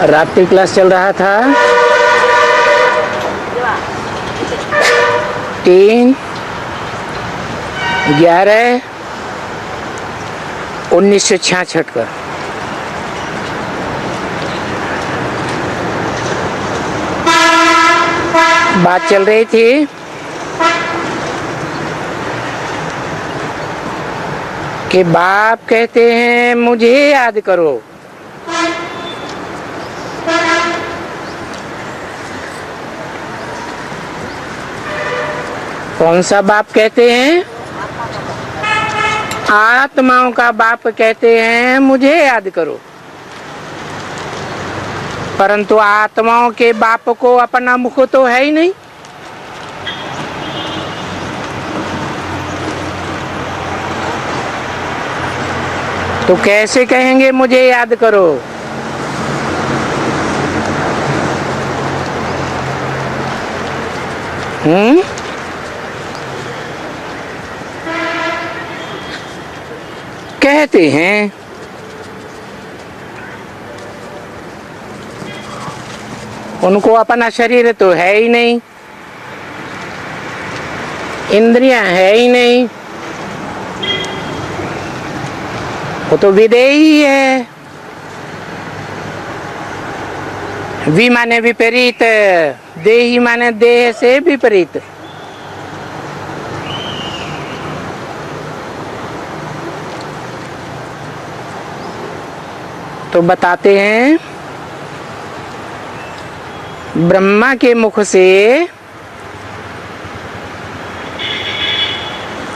रात्रि क्लास चल रहा था 3/11/1966 का। बात चल रही थी कि बाप कहते हैं मुझे याद करो। कौन सा बाप कहते हैं? आत्माओं का बाप कहते हैं मुझे याद करो। परंतु आत्माओं के बाप को अपना मुख तो है ही नहीं। तो कैसे कहेंगे मुझे याद करो? कहते हैं उनको अपना शरीर तो है ही नहीं, इंद्रियां है ही नहीं, वो तो विदेही है। वि माने विपरीत, देही माने देह से विपरीत। तो बताते हैं ब्रह्मा के मुख से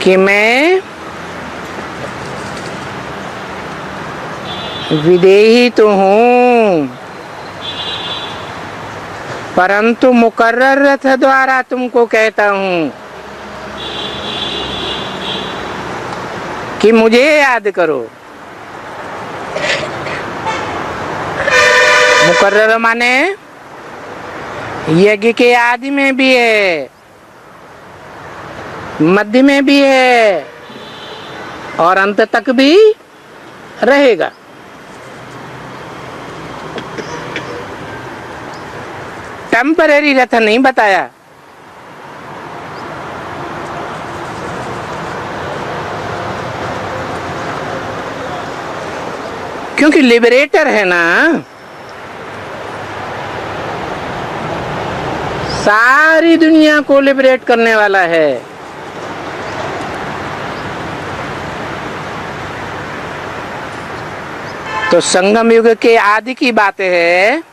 कि मैं विदेही तो हूं, परंतु मुकर्रर रथ द्वारा तुमको कहता हूं कि मुझे याद करो। मुकर्रर माने यज्ञ के आदि में भी है, मध्य में भी है और अंत तक भी रहेगा। टेम्परेरी रथ नहीं बताया। क्योंकि लिबरेटर है ना, सारी दुनिया को लिबरेट करने वाला है। तो संगम युग के आदि की बात है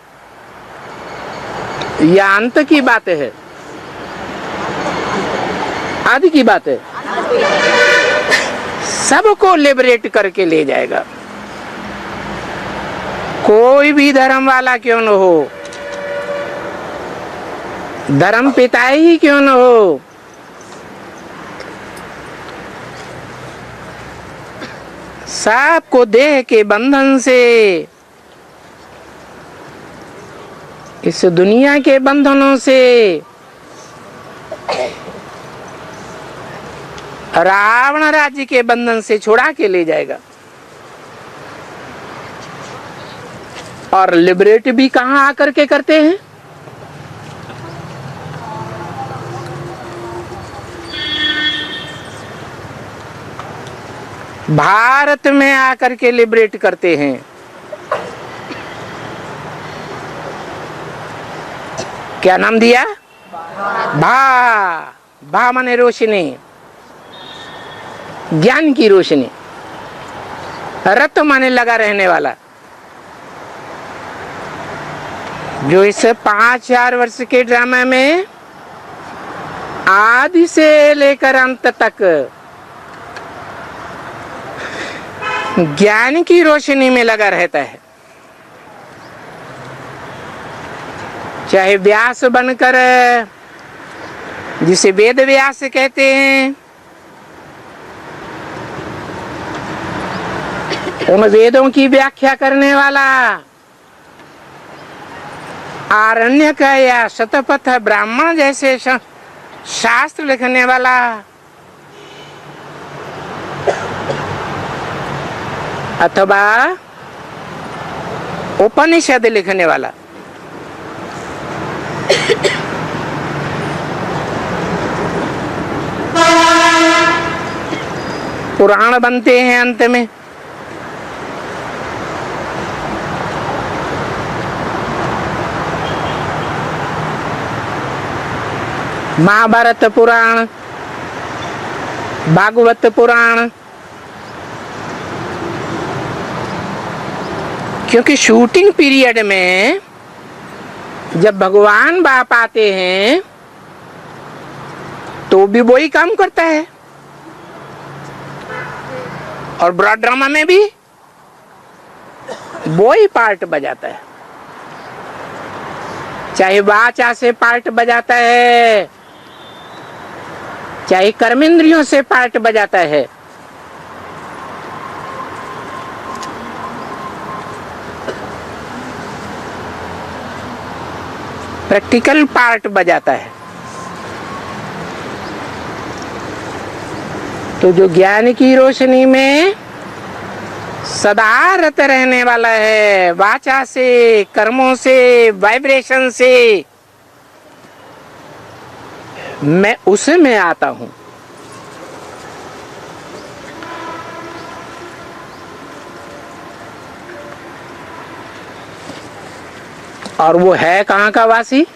या अंत की बात है? आदि की बात है। सबको लिबरेट करके ले जाएगा, कोई भी धर्म वाला क्यों न हो, धर्म पिता ही क्यों न हो, सबको देह के बंधन से, इस दुनिया के बंधनों से, रावण राज्य के बंधन से छुड़ा के ले जाएगा। और लिबरेट भी कहां आकर के करते हैं? भारत में आकर के लिबरेट करते हैं। क्या नाम दिया? भा माने रोशनी, ज्ञान की रोशनी। रत माने लगा रहने वाला। जो इस 5,000 वर्ष के ड्रामा में आदि से लेकर अंत तक ज्ञान की रोशनी में लगा रहता है। चाहे व्यास बनकर, जिसे वेद व्यास कहते हैं, उन वेदों की व्याख्या करने वाला, आरण्यक या शतपथ ब्राह्मण जैसे शास्त्र लिखने वाला, अथवा उपनिषद लिखने वाला। पुराण बनते हैं अंत में। महाभारत पुराण, भागवत पुराण, क्योंकि शूटिंग पीरियड में जब भगवान बाप आते हैं तो भी वही काम करता है, और ब्रॉड ड्रामा में भी वही पार्ट बजाता है। चाहे वाचा से पार्ट बजाता है, चाहे कर्मेंद्रियों से पार्ट बजाता है, प्रैक्टिकल पार्ट बजाता है। तो जो ज्ञान की रोशनी में सदा रत रहने वाला है, वाचा से, कर्मों से, वाइब्रेशन से, मैं उसमें आता हूं। और वो है कहाँ का वासी?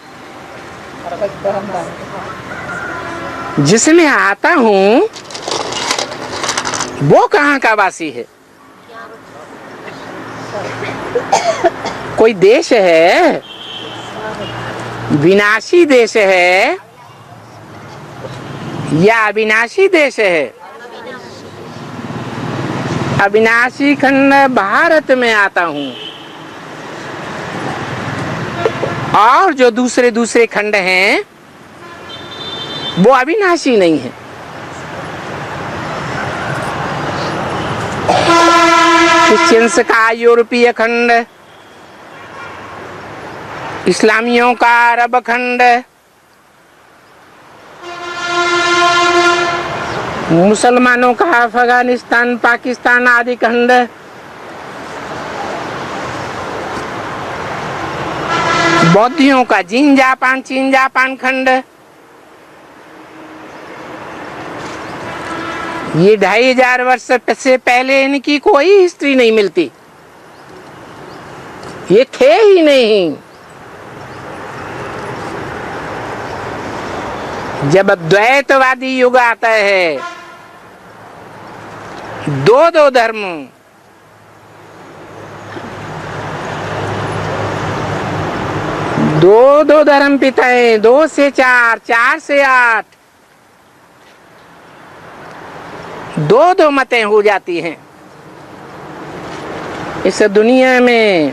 जिसमें आता हूं वो कहाँ का वासी है? कोई देश है, विनाशी देश है या अविनाशी देश है? अविनाशी खंड भारत में आता हूं, और जो दूसरे दूसरे खंड हैं वो अविनाशी नहीं है। क्रिश्चियंस का यूरोपीय खंड, इस्लामियों का अरब खंड, मुसलमानों का अफगानिस्तान, पाकिस्तान आदि खंड, बौद्धियों का चीन जापान खंड, ये 2500 वर्ष से पहले इनकी कोई हिस्ट्री नहीं मिलती, ये थे ही नहीं। जब द्वैतवादी युग आता है, दो धर्म, दो धर्म पिताएं, 2 से 4, 4 से 8, दो मतें हो जाती हैं इस दुनिया में,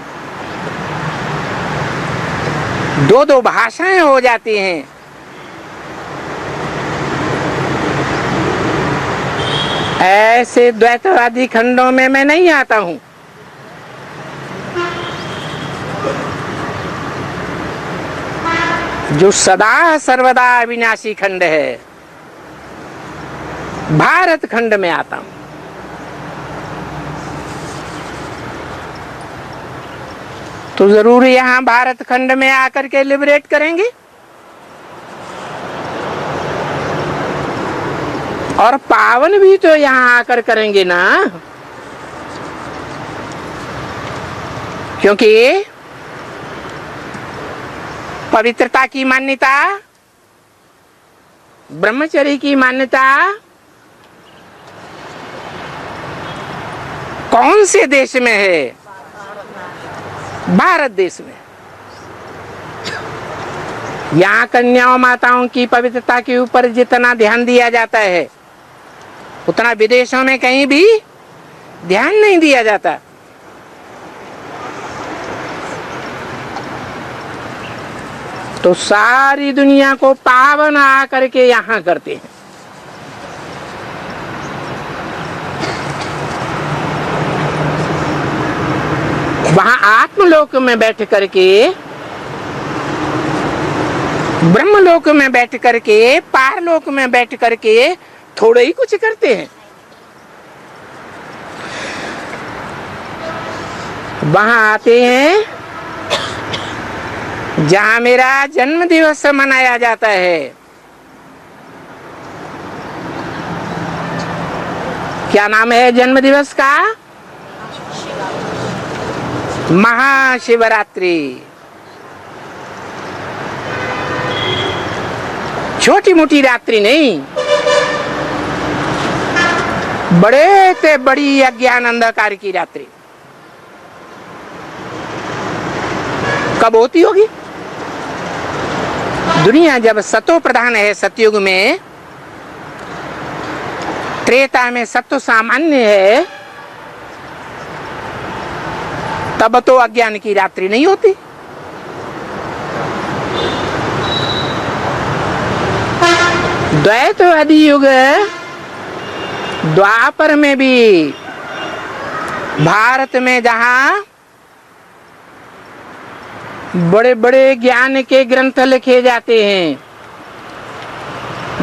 दो भाषाएं हो जाती हैं। ऐसे द्वैतवादी खंडों में मैं नहीं आता हूं। जो सदा सर्वदा अविनाशी खंड है, भारत खंड में आता हूं। तो जरूर यहां भारत खंड में आकर के लिबरेट करेंगे, और पावन भी तो यहां आकर करेंगे ना, क्योंकि पवित्रता की मान्यता, ब्रह्मचर्य की मान्यता कौन से देश में है? भारत देश में। यहाँ कन्याओं माताओं की पवित्रता के ऊपर जितना ध्यान दिया जाता है, उतना विदेशों में कहीं भी ध्यान नहीं दिया जाता। तो सारी दुनिया को पावन आकर के यहाँ करते हैं। वहां आत्मलोक में बैठ करके, ब्रह्मलोक में बैठ करके, पारलोक में बैठ करके थोड़े ही कुछ करते हैं। वहां आते हैं जहां मेरा जन्म दिवस मनाया जाता है। क्या नाम है जन्म दिवस का? महाशिवरात्रि। छोटी मोटी रात्रि नहीं, बड़े ते बड़ी अज्ञान अंधकार की रात्रि। कब होती होगी? दुनिया जब सतो प्रधान है सतयुग में, त्रेता में सत्व सामान्य है, तब तो अज्ञान की रात्रि नहीं होती। द्वैतवादी युग द्वापर में भी भारत में जहां बड़े बड़े ज्ञान के ग्रंथ लिखे जाते हैं,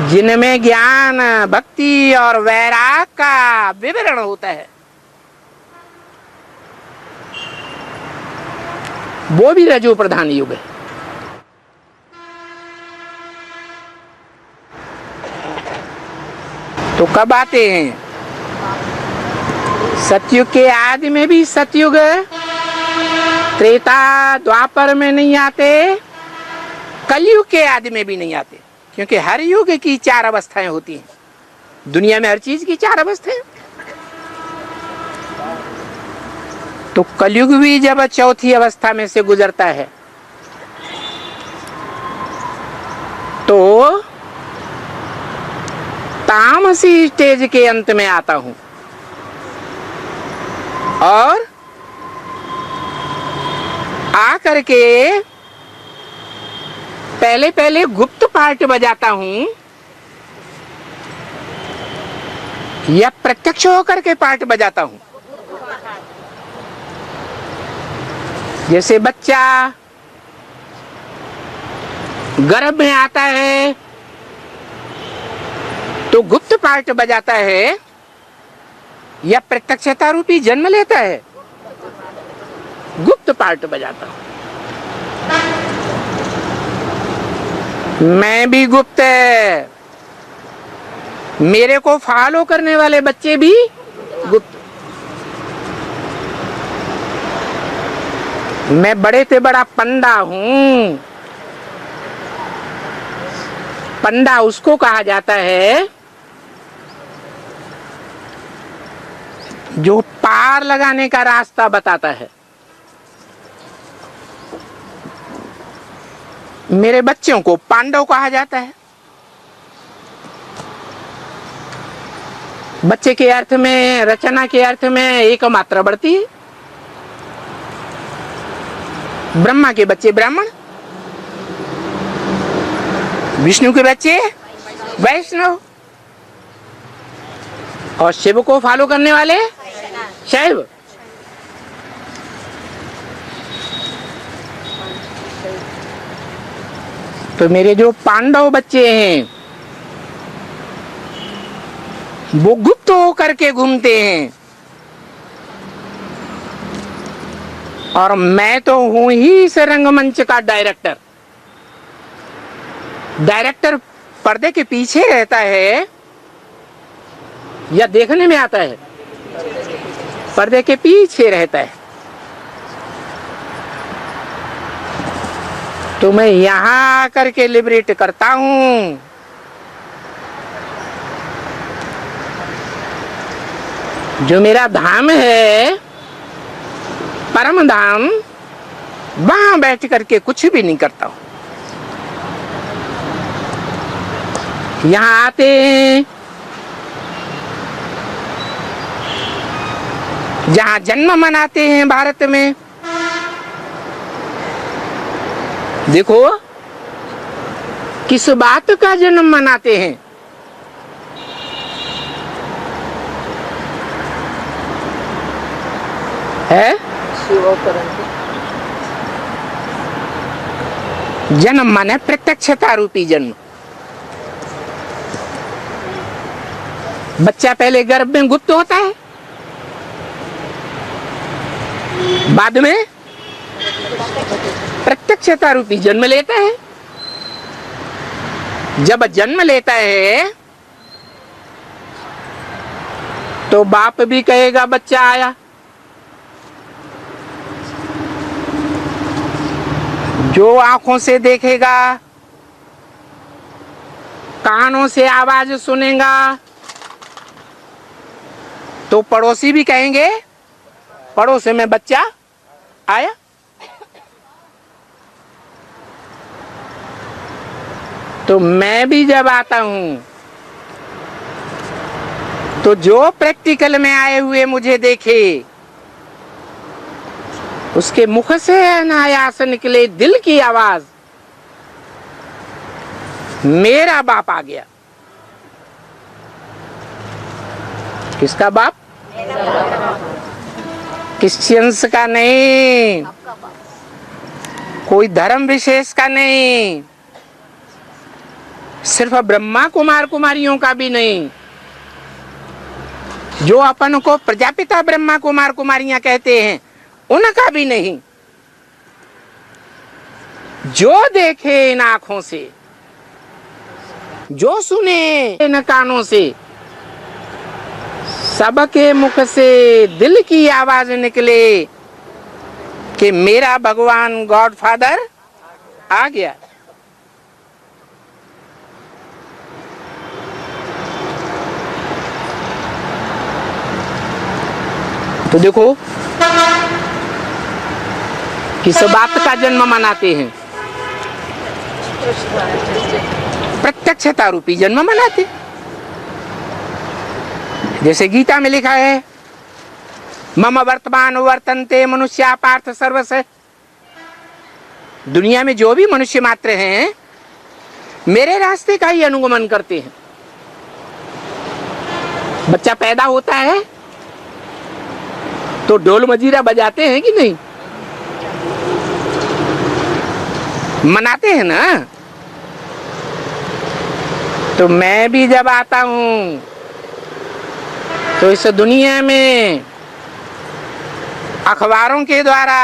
जिनमें ज्ञान भक्ति और वैराग का विवरण होता है, वो भी रजो प्रधान युग है। तो कब आते हैं? सतयुग के आदि में भी सतयुग, त्रेता द्वापर में नहीं आते, कलयुग के आदि में भी नहीं आते, क्योंकि हर युग की 4 अवस्थाएं होती हैं। दुनिया में हर चीज की 4 अवस्थाएं। तो कलयुग भी जब चौथी अवस्था में से गुजरता है, तो तामसी स्टेज के अंत में आता हूं और आकर के पहले पहले गुप्त पार्ट बजाता हूं या प्रत्यक्ष होकर के पार्ट बजाता हूं। जैसे बच्चा गर्भ में आता है तो गुप्त पार्ट बजाता है या प्रत्यक्षता रूपी जन्म लेता है? गुप्त पार्ट बजाता हूं। मैं भी गुप्त है, मेरे को फॉलो करने वाले बच्चे भी गुप्त। मैं बड़े से बड़ा पंडा हूं। पंडा उसको कहा जाता है जो पार लगाने का रास्ता बताता है। मेरे बच्चों को पांडव कहा जाता है। बच्चे के अर्थ में, रचना के अर्थ में एक मात्रा बढ़ती है। ब्रह्मा के बच्चे ब्राह्मण, विष्णु के बच्चे वैष्णव, और शिव को फॉलो करने वाले शैव। तो मेरे जो पांडव बच्चे हैं वो गुप्त होकर के घूमते हैं, और मैं तो हूं ही इस रंगमंच का डायरेक्टर। डायरेक्टर पर्दे के पीछे रहता है या देखने में आता है? पर्दे के पीछे रहता है। तो मैं यहां आकर के लिबरेट करता हूं। जो मेरा धाम है, परम धाम, वहां बैठ करके कुछ भी नहीं करता हूं। यहां आते हैं जहां जन्म मनाते हैं भारत में। देखो किस बात का जन्म मनाते हैं। है जन्म माने प्रत्यक्षता रूपी जन्म। बच्चा पहले गर्भ में गुप्त होता है, बाद में प्रत्यक्षता रूपी जन्म लेता है। जब जन्म लेता है तो बाप भी कहेगा बच्चा आया, जो आंखों से देखेगा, कानों से आवाज सुनेगा, तो पड़ोसी भी कहेंगे पड़ोस में बच्चा आया। तो मैं भी जब आता हूं तो जो प्रैक्टिकल में आए हुए मुझे देखे, उसके मुख से अनायास निकले दिल की आवाज, मेरा बाप आ गया। किसका बाप? क्रिश्चियंस का नहीं, कोई धर्म विशेष का नहीं, सिर्फ ब्रह्मा कुमार कुमारियों का भी नहीं, जो अपन को प्रजापिता ब्रह्मा कुमार कुमारियां कहते हैं उनका भी नहीं। जो देखे इन आंखों से, जो सुने इन कानों से, सबके मुख से दिल की आवाज निकले कि मेरा भगवान गॉड फादर आ गया। तो देखो किस बात का जन्म मनाते हैं? प्रत्यक्षता रूपी जन्म मनाते। जैसे गीता में लिखा है, मम वर्तमान वर्तन्ते मनुष्या पार्थ सर्वस। दुनिया में जो भी मनुष्य मात्र हैं मेरे रास्ते का ही अनुगमन करते हैं। बच्चा पैदा होता है तो ढोल मजीरा बजाते हैं कि नहीं? मनाते हैं ना। तो मैं भी जब आता हूं तो इस दुनिया में अखबारों के द्वारा,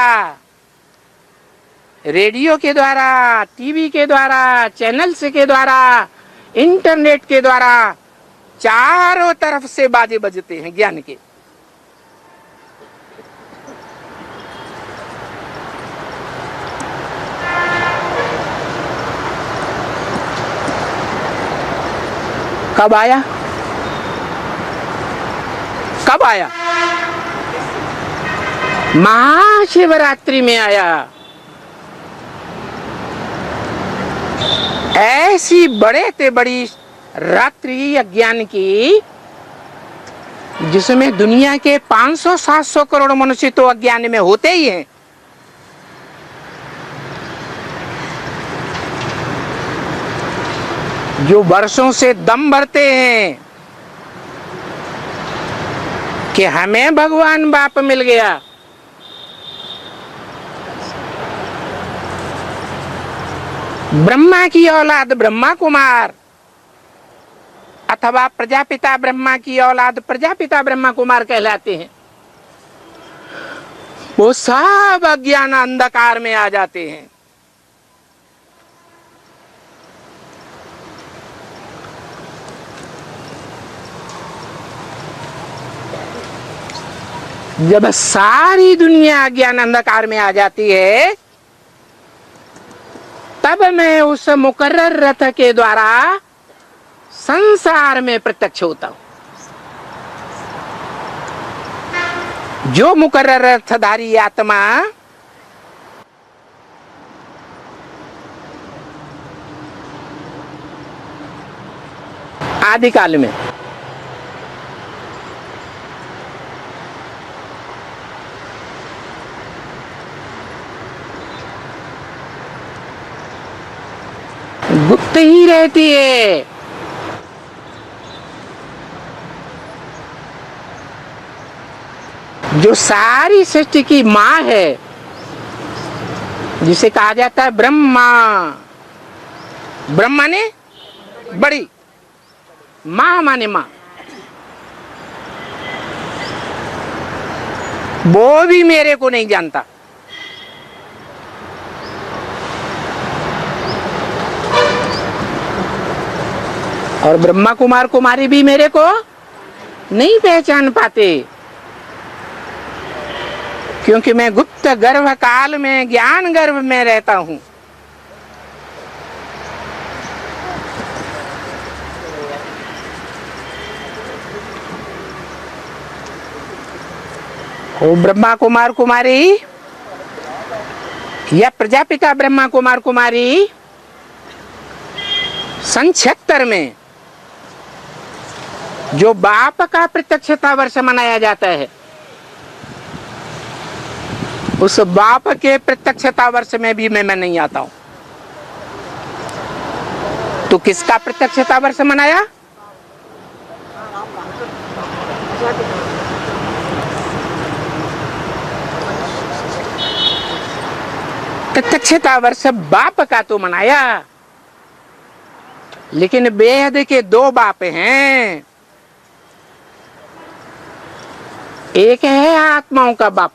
रेडियो के द्वारा, टीवी के द्वारा, चैनल्स के द्वारा, इंटरनेट के द्वारा चारों तरफ से बाजे बजते हैं ज्ञान के। कब आया? कब आया? महाशिवरात्रि में आया। ऐसी बड़े से बड़ी रात्रि अज्ञान की, जिसमें दुनिया के 500-700 करोड़ मनुष्य तो अज्ञान में होते ही हैं। जो वर्षों से दम भरते हैं कि हमें भगवान बाप मिल गया, ब्रह्मा की औलाद ब्रह्मा कुमार अथवा प्रजापिता ब्रह्मा की औलाद प्रजापिता ब्रह्मा कुमार कहलाते हैं। वो सब अज्ञान अंधकार में आ जाते हैं। जब सारी दुनिया अज्ञान अंधकार में आ जाती है, तब मैं उस मुकर्रर रथ के द्वारा संसार में प्रत्यक्ष होता हूं। जो मुकर्रर रथधारी आत्मा आदिकाल में गुप्त ही रहती है, जो सारी सृष्टि की मां है, जिसे कहा जाता है ब्रह्मा। ब्रह्मा ने बड़ी, मां माने मां। वो भी मेरे को नहीं जानता। और ब्रह्मा कुमार कुमारी भी मेरे को नहीं पहचान पाते, क्योंकि मैं गुप्त गर्भ काल में, ज्ञान गर्भ में रहता हूं। वो ब्रह्मा कुमार कुमारी या प्रजापिता ब्रह्मा कुमार कुमारी सन 76 में जो बाप का प्रत्यक्षता वर्ष मनाया जाता है, उस बाप के प्रत्यक्षता वर्ष में भी मैं नहीं आता हूं। तो किसका प्रत्यक्षता वर्ष मनाया? प्रत्यक्षता वर्ष बाप का तो मनाया, लेकिन बेहद के दो बाप हैं। एक है आत्माओं का बाप,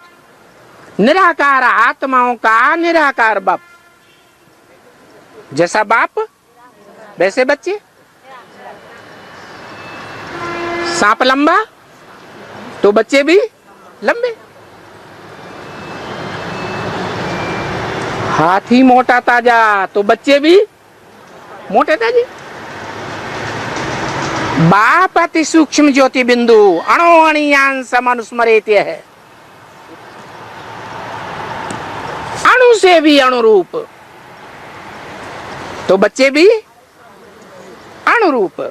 निराकार आत्माओं का निराकार बाप। जैसा बाप वैसे बच्चे। सांप लंबा तो बच्चे भी लंबे। हाथी मोटा ताजा तो बच्चे भी मोटे ताजे। बाप अति सूक्ष्म ज्योति बिंदु अणो अणियांश मनुस्मरेत्य है, अणु से भी अणुरूप, तो बच्चे भी अणुरूप,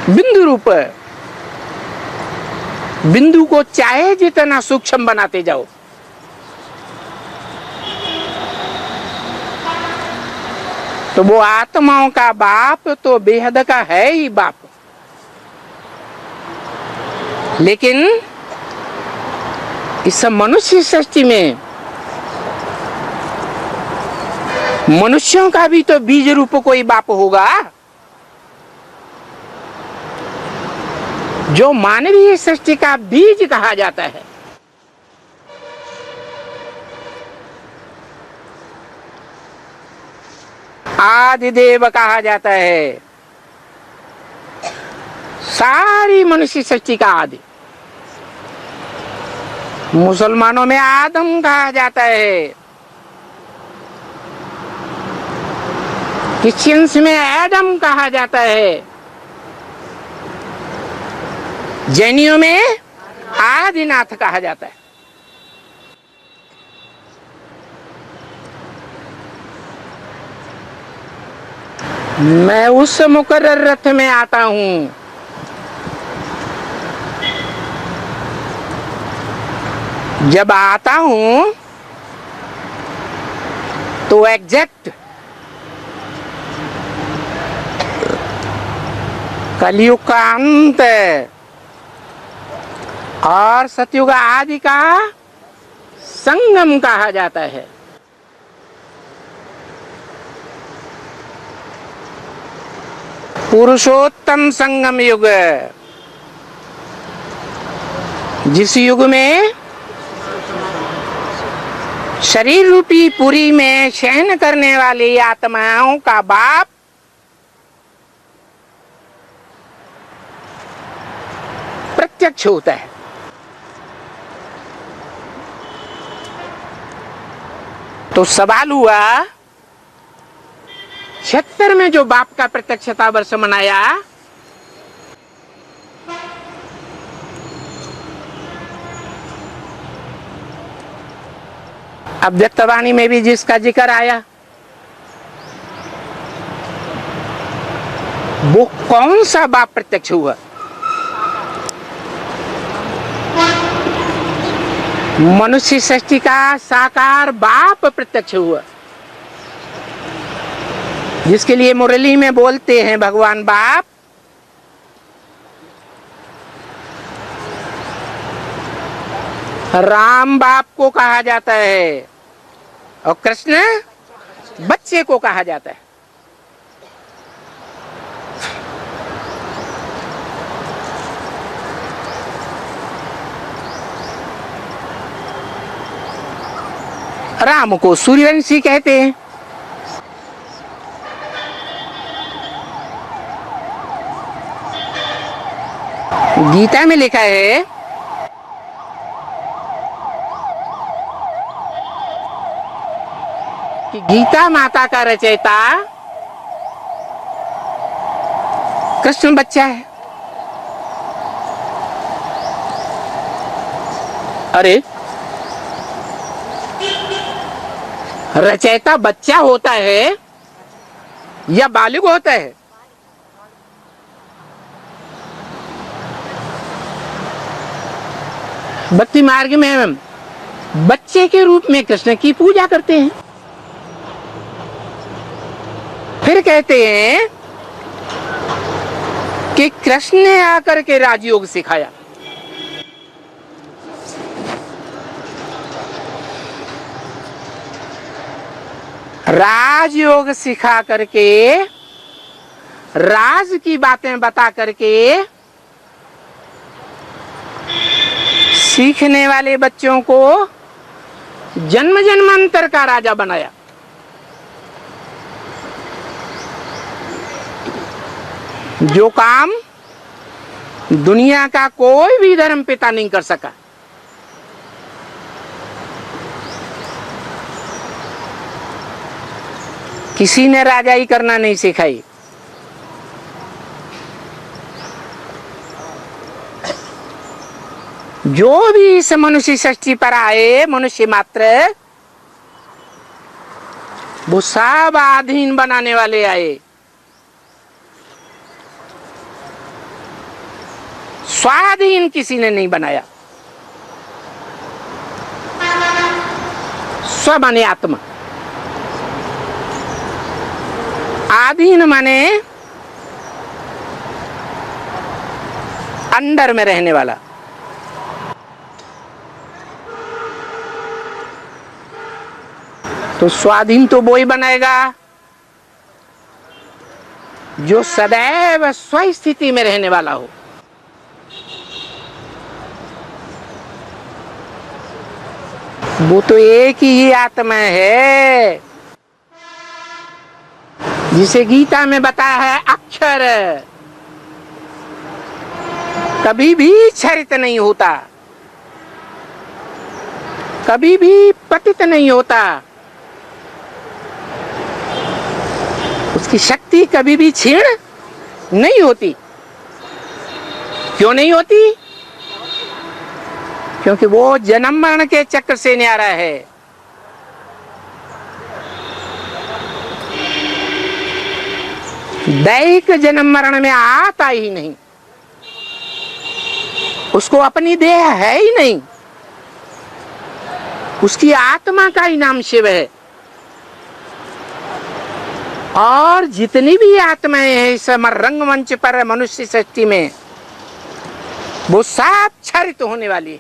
बिंदु रूप। बिंदु को चाहे जितना सूक्ष्म बनाते जाओ, तो वो आत्माओं का बाप तो बेहद का है ही बाप। लेकिन इस मनुष्य सृष्टि में मनुष्यों का भी तो बीज रूप कोई बाप होगा, जो मानवीय सृष्टि का बीज कहा जाता है। आदिदेव कहा जाता है। सारी मनुष्य सृष्टि का आदि। मुसलमानों में आदम कहा जाता है, क्रिश्चियंस में एडम कहा जाता है, जैनियों में आदिनाथ कहा जाता है। मैं उस मुकर्रर रथ में आता हूं जब आता हूं तो एग्जैक्ट कलयुग का अंत और सतयुग आदि का संगम कहा जाता है। पुरुषोत्तम संगम युग, जिस युग में शरीर रूपी पुरी में शयन करने वाली आत्माओं का बाप प्रत्यक्ष होता है। तो सवाल हुआ, 76 में जो बाप का प्रत्यक्षता वर्ष मनाया, अव्यक्तवाणी में भी जिसका जिक्र आया, वो कौन सा बाप प्रत्यक्ष हुआ? मनुष्य सृष्टि का साकार बाप प्रत्यक्ष हुआ, जिसके लिए मुरली में बोलते हैं भगवान बाप राम बाप को कहा जाता है और कृष्ण बच्चे को कहा जाता है। राम को सूर्यवंशी कहते हैं। गीता में लिखा है कि गीता माता का रचयिता कृष्ण बच्चा है। अरे रचयिता बच्चा होता है या बालिग होता है? भक्ति मार्ग में बच्चे के रूप में कृष्ण की पूजा करते हैं। फिर कहते हैं कि कृष्ण ने आकर के राजयोग सिखाया। राजयोग सिखा करके, राज की बातें बता करके सीखने वाले बच्चों को जन्म जन्मांतर का राजा बनाया। जो काम दुनिया का कोई भी धर्म पिता नहीं कर सका, किसी ने राजाई करना नहीं सिखाई। जो भी इस मनुष्य सृष्टि पर आए, मनुष्य मात्र, वो सब अधीन बनाने वाले आए। स्वाधीन किसी ने नहीं बनाया। स्व माने आत्मा, आधीन माने अंदर में रहने वाला। तो स्वाधीन तो वो ही बनाएगा जो सदैव स्व स्थिति में रहने वाला हो। वो तो एक ही आत्मा है जिसे गीता में बताया है अक्षर कभी भी क्षरित नहीं होता, कभी भी पतित नहीं होता, उसकी शक्ति कभी भी क्षीण नहीं होती। क्यों नहीं होती? क्योंकि वो जन्म मरण के चक्र से न्यारा है। दैहिक जन्म मरण में आता ही नहीं, उसको अपनी देह है ही नहीं, उसकी आत्मा का ही नाम शिव है। और जितनी भी आत्माएं हैं इस रंगमंच पर मनुष्य सृष्टि में, वो सब क्षरित होने वाली है।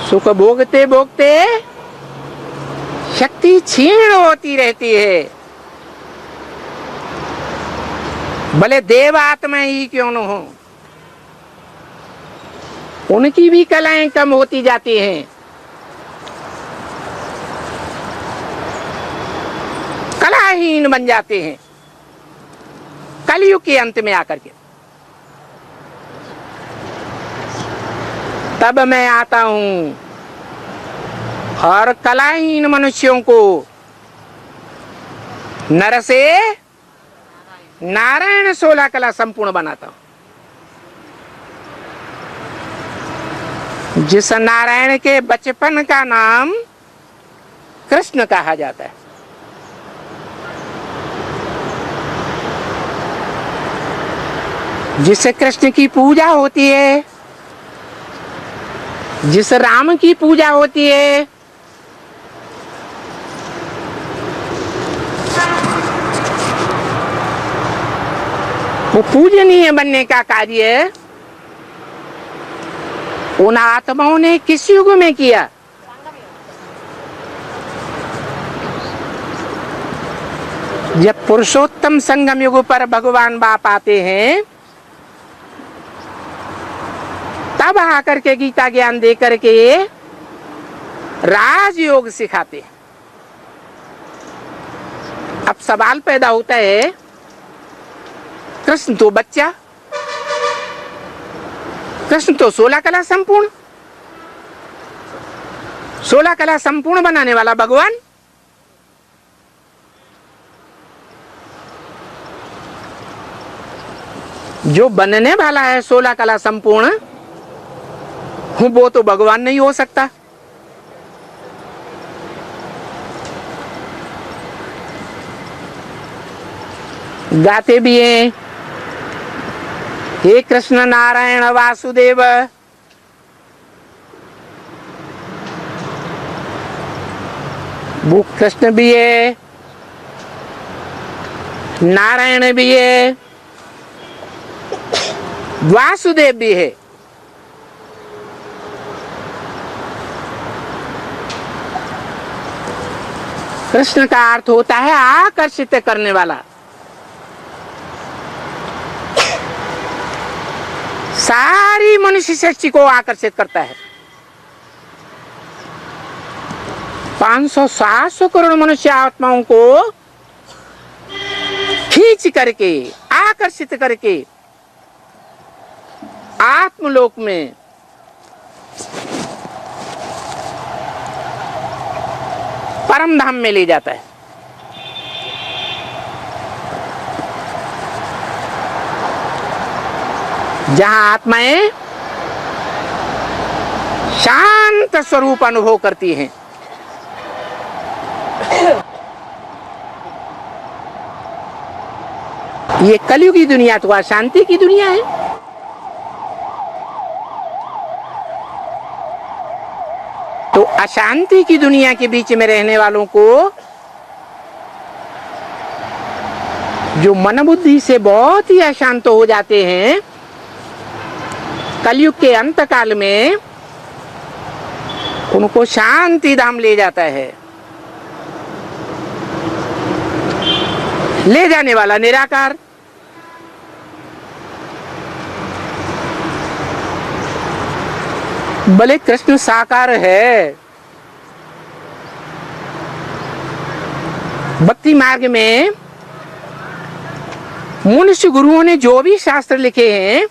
सुख भोगते भोगते शक्ति क्षीण होती रहती है। भले देव आत्मा ही क्यों न हो, उनकी भी कलाएं कम होती जाती हैं। कलाहीन बन जाते हैं कलयुग के अंत में आकर के। तब मैं आता हूं और कलाहीन मनुष्यों को नर से नारायण 16 कला संपूर्ण बनाता हूं। जिस नारायण के बचपन का नाम कृष्ण कहा जाता है, जिससे कृष्ण की पूजा होती है, जिस राम की पूजा होती है, वो पूजनीय बनने का कार्य उन आत्माओं ने किस युग में किया? जब पुरुषोत्तम संगम युग पर भगवान बाप आते हैं तब आकर के गीता ज्ञान दे करके राजयोग सिखाते हैं। अब सवाल पैदा होता है, कृष्ण तो बच्चा, कृष्ण तो 16 कला संपूर्ण, 16 कला संपूर्ण बनाने वाला भगवान, जो बनने वाला है 16 कला संपूर्ण, वो तो भगवान नहीं हो सकता। गाते भी हैं, हे कृष्ण नारायण वासुदेव, वो कृष्ण भी है, नारायण भी है, वासुदेव भी है। कृष्ण का अर्थ होता है आकर्षित करने वाला। सारी मनुष्य सृष्टि को आकर्षित करता है। 500-700 करोड़ मनुष्य आत्माओं को खींच करके, आकर्षित करके आत्मलोक में परम धाम में ले जाता है। जहां आत्माएं शांत स्वरूप अनुभव करती हैं। ये कलयुग की दुनिया तो अशांति की दुनिया है। तो अशांति की दुनिया के बीच में रहने वालों को, जो मन बुद्धि से बहुत ही अशांत हो जाते हैं, कलयुग के अंत काल में उनको शांति धाम ले जाता है। ले जाने वाला निराकार। भले कृष्ण साकार है, भक्ति मार्ग में मनुष्य गुरुओं ने जो भी शास्त्र लिखे हैं,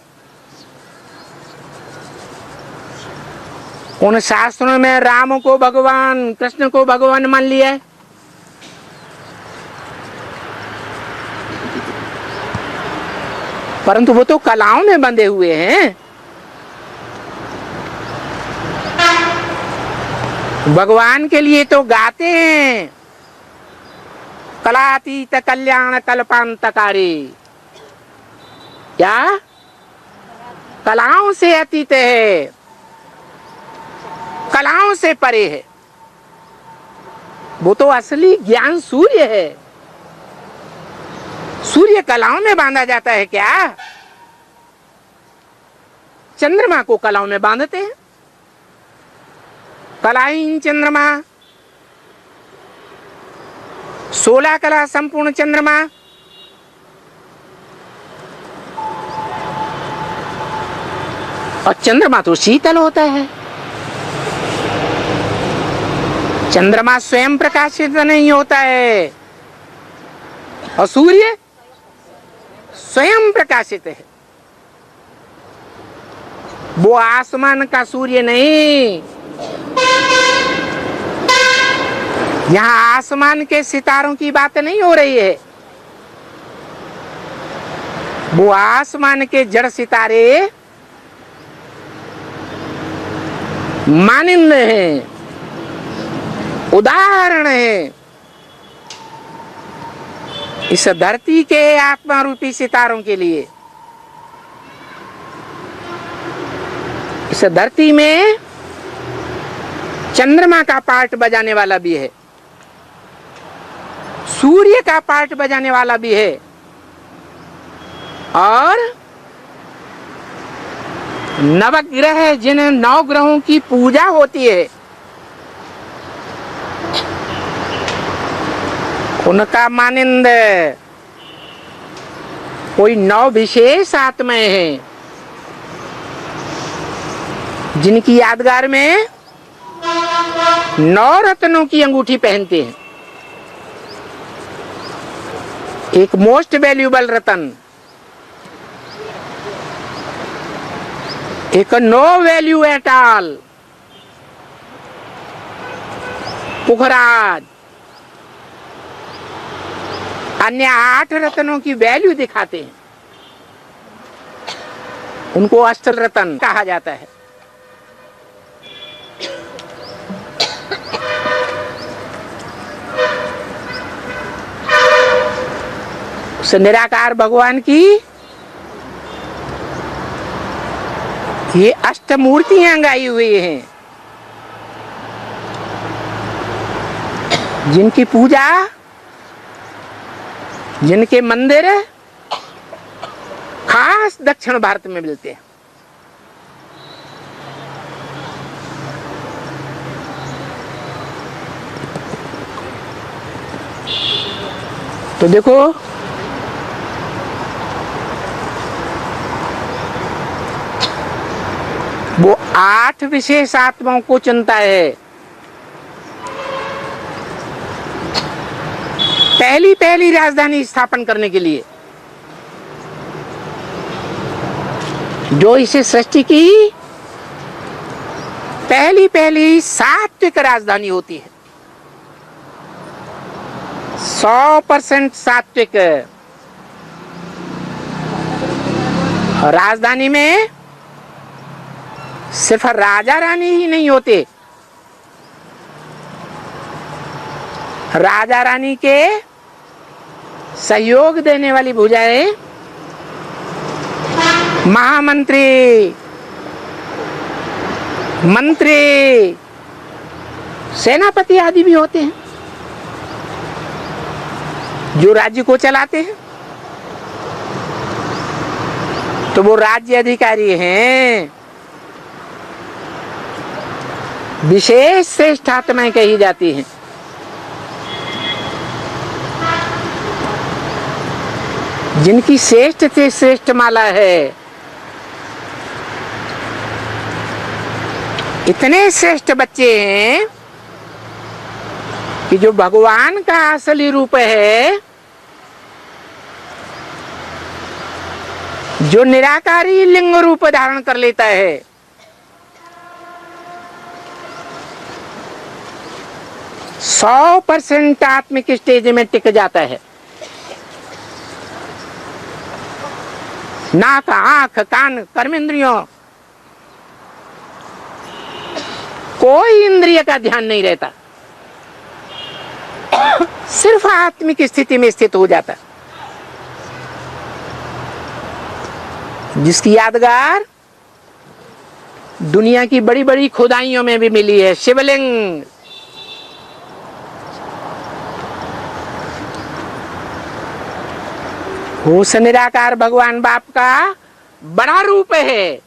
उन शास्त्रों में राम को भगवान, कृष्ण को भगवान मान लिया है। परंतु वो तो कलाओं में बंधे हुए हैं। भगवान के लिए तो गाते हैं, कलातीत कल्याण कल्पांतकारी। क्या कलाओं से अतीत है, कलाओं से परे है। वो तो असली ज्ञान सूर्य है। सूर्य कलाओं में बांधा जाता है क्या? चंद्रमा को कलाओं में बांधते हैं। कलाहीन चंद्रमा, 16 कला संपूर्ण चंद्रमा, और चंद्रमा तो शीतल होता है। चंद्रमा स्वयं प्रकाशित नहीं होता है, और सूर्य स्वयं प्रकाशित है। वो आसमान का सूर्य नहीं। यहाँ आसमान के सितारों की बात नहीं हो रही है। वो आसमान के जड़ सितारे मानिंद हैं, उदाहरण है इस धरती के आत्मा रूपी सितारों के लिए। इस धरती में चंद्रमा का पार्ट बजाने वाला भी है, सूर्य का पार्ट बजाने वाला भी है, और नवग्रह, जिन 9 ग्रहों की पूजा होती है, उनका मानिंद कोई 9 विशेष आत्माएं हैं। जिनकी यादगार में 9 रत्नों की अंगूठी पहनते हैं। एक मोस्ट वैल्यूबल रतन, एक नो वैल्यू एट ऑल पुखराज, अन्य 8 रत्नों की वैल्यू दिखाते हैं। उनको अष्ट रत्न कहा जाता है। उस निराकार भगवान की ये अष्टमूर्तियां गाई हुई हैं, जिनकी पूजा, जिनके मंदिर खास दक्षिण भारत में मिलते हैं। तो देखो, वो 8 विशेष आत्माओं को चुनता है। पहली राजधानी स्थापन करने के लिए, जो इसे सृष्टि की पहली सात्विक राजधानी होती है। 100% सात्विक राजधानी में सिर्फ राजा रानी ही नहीं होते, राजा रानी के सहयोग देने वाली भुजाएं महामंत्री, मंत्री, सेनापति आदि भी होते हैं, जो राज्य को चलाते हैं। तो वो राज्य अधिकारी हैं, विशेष श्रेष्ठ आत्माएं कही जाती हैं। जिनकी श्रेष्ठ से श्रेष्ठ माला है। इतने श्रेष्ठ बच्चे हैं कि जो भगवान का असली रूप है, जो निराकारी लिंग रूप धारण कर लेता है, 100% आत्मिक स्टेज में टिक जाता है। नाक, आंख, कान, कर्मेंद्रियों, कोई इंद्रिय का ध्यान नहीं रहता, सिर्फ आत्मिक स्थिति में स्थित हो जाता। जिसकी यादगार दुनिया की बड़ी बड़ी खुदाइयों में भी मिली है। शिवलिंग, उस निराकार भगवान बाप का बड़ा रूप है।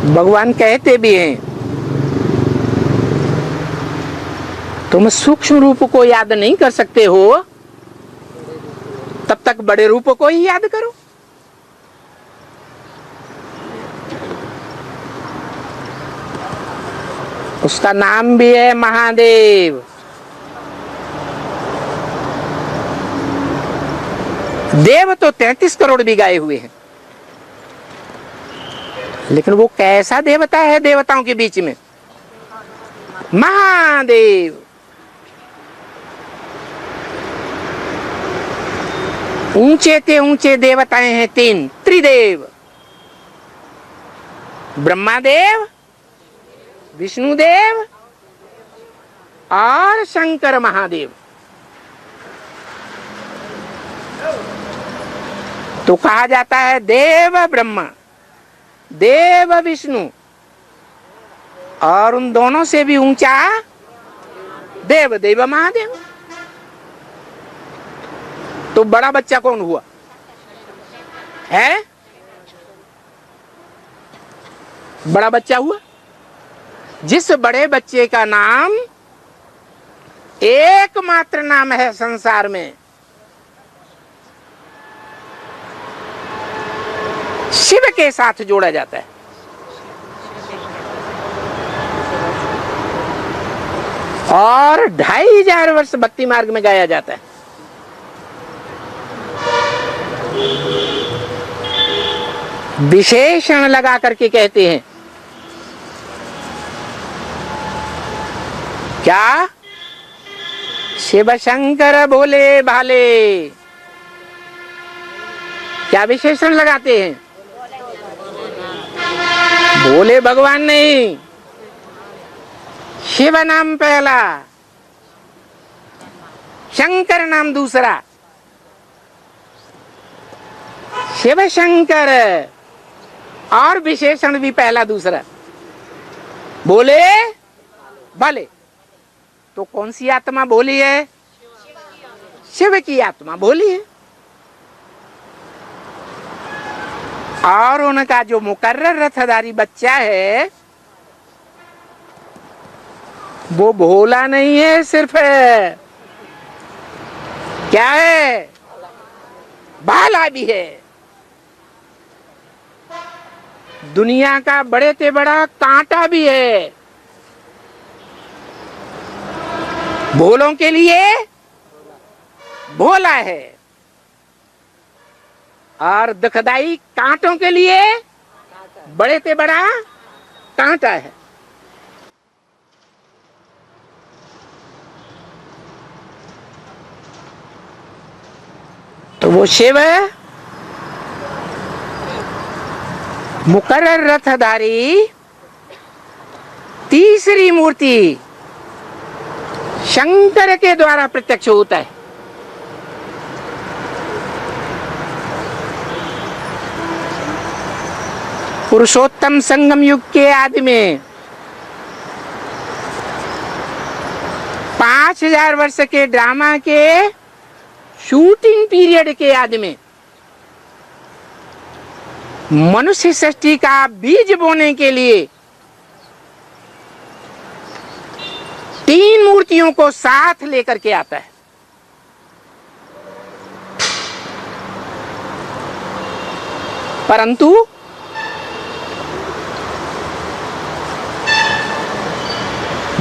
भगवान कहते भी हैं, तुम सूक्ष्म रूप को याद नहीं कर सकते हो, तब तक बड़े रूप को ही याद करो। उसका नाम भी है महादेव। देव तो 33 करोड़ भी गाए हुए हैं, लेकिन वो कैसा देवता है देवताओं के बीच में? महादेव। ऊंचे ते ऊंचे देवताएं हैं 3 त्रिदेव, ब्रह्मादेव, विष्णुदेव और शंकर महादेव। तो कहा जाता है देव ब्रह्मा, देव विष्णु, और उन दोनों से भी ऊंचा देव, देव महादेव। तो बड़ा बच्चा कौन हुआ है? बड़ा बच्चा हुआ जिस बड़े बच्चे का नाम एकमात्र नाम है संसार में, शिव के साथ जोड़ा जाता है। और 2500 वर्ष भक्ति मार्ग में गाया जाता है। विशेषण लगा करके कहते हैं क्या? शिव शंकर भोले भाले। क्या विशेषण लगाते हैं? भोले भगवान नहीं, शिव नाम पहला, शंकर नाम दूसरा। शिव शंकर और विशेषण भी पहला दूसरा, भोले भाले। तो कौन सी आत्मा भोली है? शिव की आत्मा भोली है। और उनका जो मुकर्रर रथधारी बच्चा है वो भोला नहीं है, सिर्फ क्या है? भाला भी है। दुनिया का बड़े से बड़ा कांटा भी है। भोलों के लिए भोला है और दुखदाई कांटों के लिए बड़े से बड़ा कांटा है। तो वो शिव मुकर्रर रथधारी तीसरी मूर्ति शंकर के द्वारा प्रत्यक्ष होता है। पुरुषोत्तम संगम युग के आदि में 5000 वर्ष के ड्रामा के शूटिंग पीरियड के आदि में मनुष्य सृष्टि का बीज बोने के लिए 3 मूर्तियों को साथ लेकर के आता है। परंतु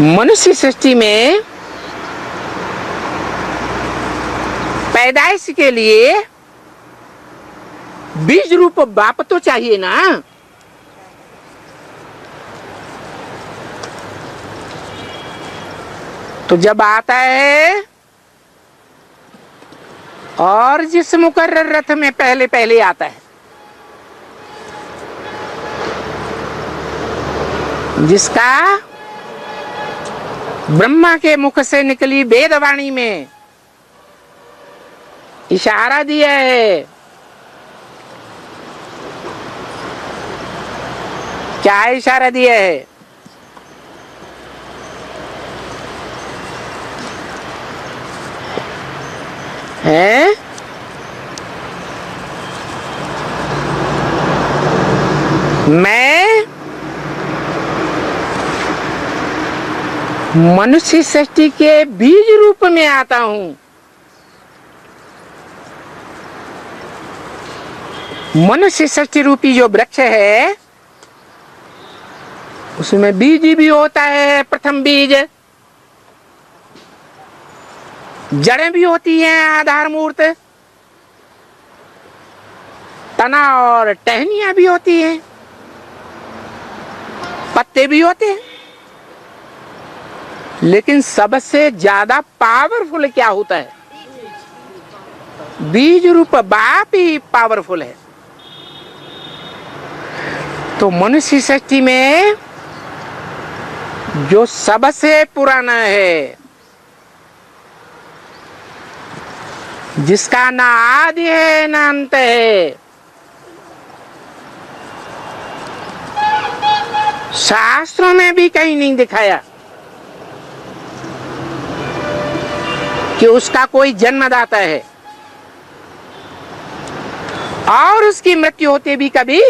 मनुष्य सृष्टि में पैदाइश के लिए बीज रूप बाप तो चाहिए ना। तो जब आता है और जिस मुकर्रर रथ में पहले पहले आता है, जिसका ब्रह्मा के मुख से निकली वेदवाणी में इशारा दिया है, क्या इशारा दिया है? हैं? मैं मनुष्य सृष्टि के बीज रूप में आता हूं। मनुष्य सृष्टि रूपी जो वृक्ष है उसमें बीज भी होता है, प्रथम बीज, जड़ें भी होती हैं, आधार मूर्त, तना और टहनियां भी होती हैं, पत्ते भी होते हैं। लेकिन सबसे ज्यादा पावरफुल क्या होता है? बीज रूप बाप ही पावरफुल है। तो मनुष्य सृष्टि में जो सबसे पुराना है, जिसका ना आदि है ना अंत है, शास्त्रों में भी कहीं नहीं दिखाया कि उसका कोई जन्मदाता है और उसकी मृत्यु होते भी कभी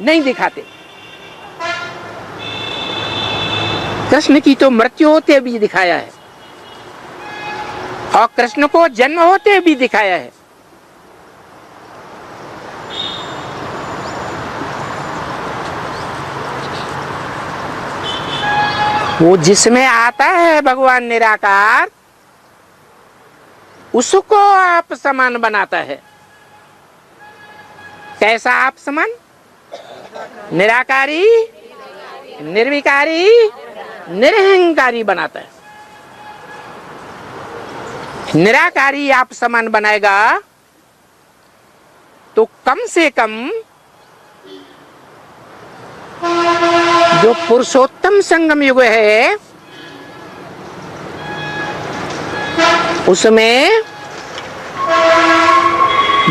नहीं दिखाते। कृष्ण की तो मृत्यु होते भी दिखाया है और कृष्ण को जन्म होते भी दिखाया है। वो जिसमें आता है भगवान निराकार, उसको आप समान बनाता है। कैसा आप समान? निराकारी, निर्विकारी, निरहंकारी बनाता है। निराकारी आप समान बनाएगा तो कम से कम जो पुरुषोत्तम संगम युग है उसमें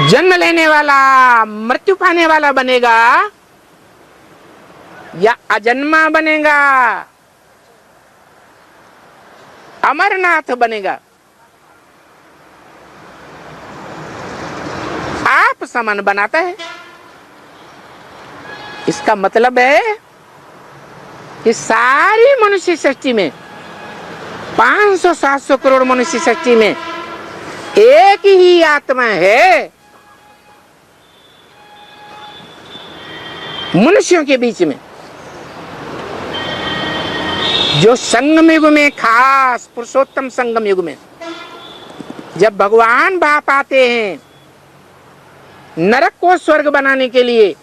जन्म लेने वाला, मृत्यु पाने वाला बनेगा या अजन्मा बनेगा, अमरनाथ बनेगा, आप समान बनाता है। इसका मतलब है कि सारी मनुष्य सृष्टि में 500-700 करोड़ मनुष्य सृष्टि में एक ही आत्मा है मनुष्यों के बीच में, जो संगम युग में, खास पुरुषोत्तम संगम युग में जब भगवान बाप आते हैं नरक को स्वर्ग बनाने के लिए,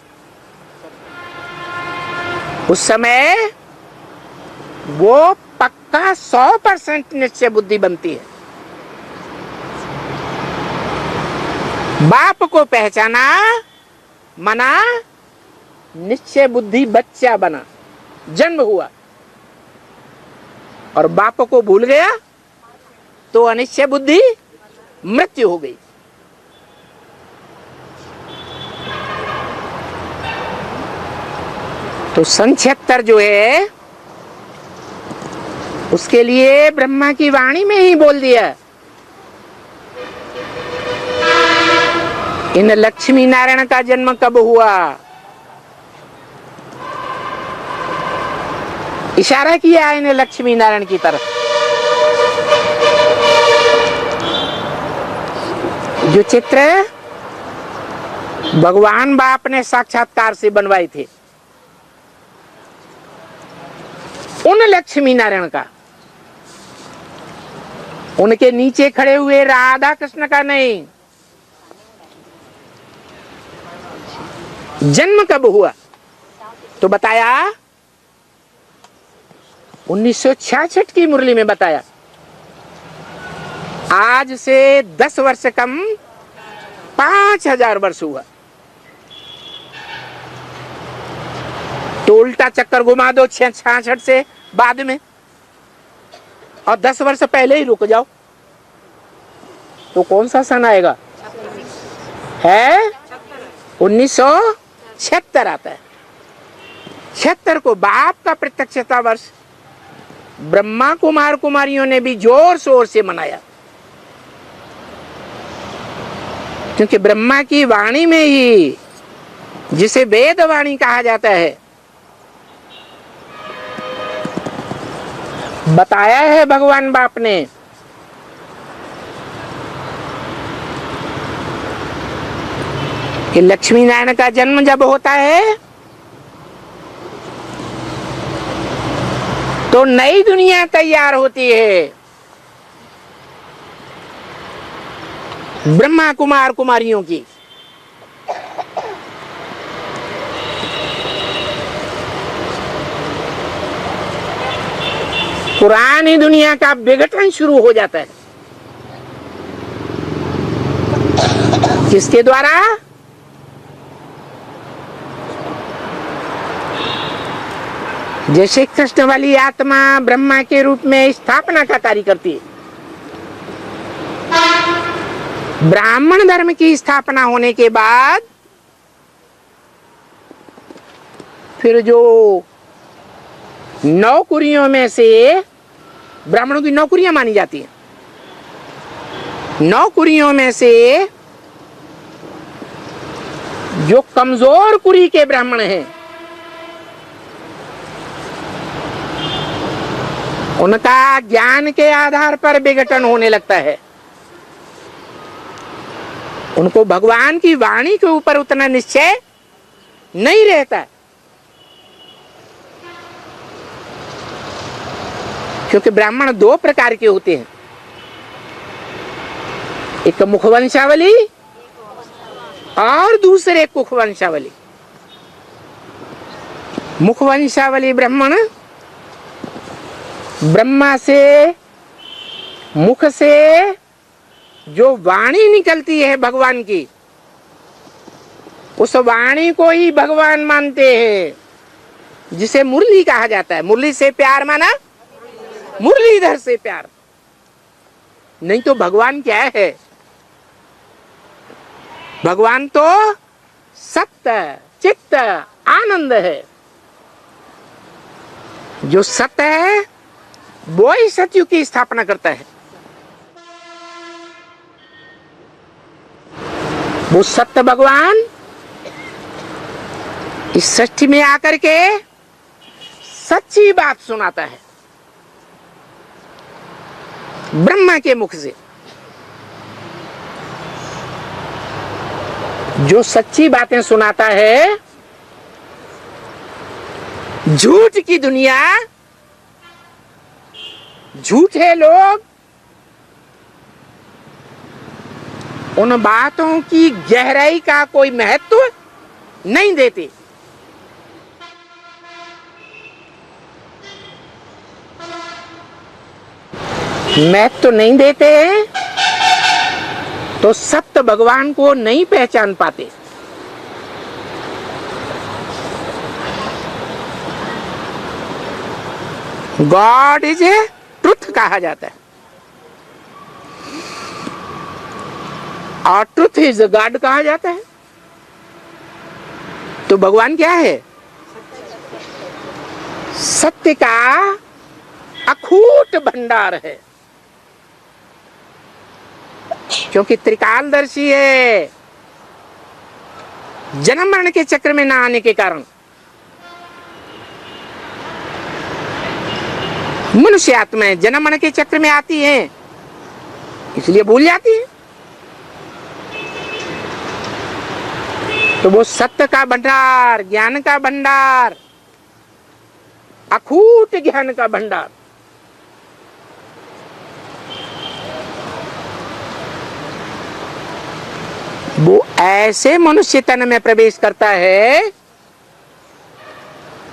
उस समय वो पक्का 100% निश्चय बुद्धि बनती है। बाप को पहचाना मना निश्चय बुद्धि बच्चा बना, जन्म हुआ, और बाप को भूल गया तो अनिश्चय बुद्धि मृत्यु हो गई। तो सन 76 जो है उसके लिए ब्रह्मा की वाणी में ही बोल दिया, इन लक्ष्मी नारायण का जन्म कब हुआ। इशारा किया इन लक्ष्मी नारायण की तरफ। जो चित्र भगवान बाप ने साक्षात्कार से बनवाए थे उन लक्ष्मी नारायण का, उनके नीचे खड़े हुए राधा कृष्ण का नहीं। जन्म कब हुआ तो बताया 1966 की मुरली में बताया। आज से 10 वर्ष कम 5000 वर्ष हुआ। तो उल्टा चक्कर घुमा दो 66 से बाद में और 10 वर्ष पहले ही रुक जाओ तो कौन सा सन आएगा? है 1976 आता है। 76 को बाप का प्रत्यक्षता वर्ष ब्रह्मा कुमार कुमारियों ने भी जोर शोर से मनाया, क्योंकि ब्रह्मा की वाणी में ही, जिसे वेद वाणी कहा जाता है, बताया है भगवान बाप ने कि लक्ष्मी नारायण का जन्म जब होता है तो नई दुनिया तैयार होती है। ब्रह्मा कुमार कुमारियों की पुरानी दुनिया का विघटन शुरू हो जाता है। किसके द्वारा? जैसे कृष्ण वाली आत्मा ब्रह्मा के रूप में स्थापना का कार्य करती है, ब्राह्मण धर्म की स्थापना होने के बाद फिर जो नौकरियों में से ब्राह्मणों की नौकरियां मानी जाती हैं, नौकरियों में से जो कमजोर कुरी के ब्राह्मण हैं उनका ज्ञान के आधार पर विघटन होने लगता है। उनको भगवान की वाणी के ऊपर उतना निश्चय नहीं रहता। क्योंकि ब्राह्मण दो प्रकार के होते हैं, एक मुखवंशावली और दूसरे कुखवंशावली। मुखवंशावली ब्राह्मण ब्रह्मा से, मुख से जो वाणी निकलती है भगवान की, उस वाणी को ही भगवान मानते हैं, जिसे मुरली कहा जाता है। मुरली से प्यार माना मुरलीधर से प्यार, नहीं तो भगवान क्या है? भगवान तो सत्य चित्त आनंद है। जो सत्य है वो ही सतयुग की स्थापना करता है। वो सत्य भगवान इस सृष्टि में आकर के सच्ची बात सुनाता है ब्रह्मा के मुख से। जो सच्ची बातें सुनाता है, झूठ की दुनिया, झूठे लोग उन बातों की गहराई का कोई महत्व नहीं देते। महत्व नहीं देते तो सत्य भगवान को नहीं पहचान पाते। गॉड इज ए ट्रुथ कहा जाता है, और ट्रुथ इज गॉड कहा जाता है। तो भगवान क्या है? सत्य का अखूट भंडार है, क्योंकि त्रिकालदर्शी है। जन्म मरण के चक्र में ना आने के कारण मनुष्य आत्माएं जन्म मरण के चक्र में आती हैं, इसलिए भूल जाती है। तो वो सत्य का भंडार, ज्ञान का भंडार, अखूट ज्ञान का भंडार, वो ऐसे मनुष्य तन में प्रवेश करता है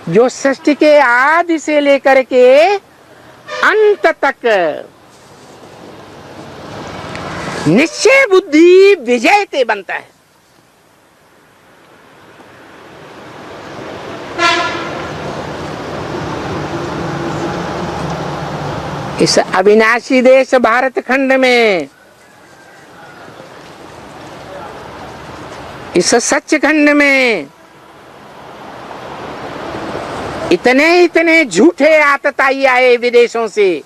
जो सृष्टि के आदि से लेकर के अंत तक निश्चय बुद्धि विजयते बनता है। इस अविनाशी देश भारत खंड में, इस सच्चखंड में इतने झूठे आतताई आए विदेशों से,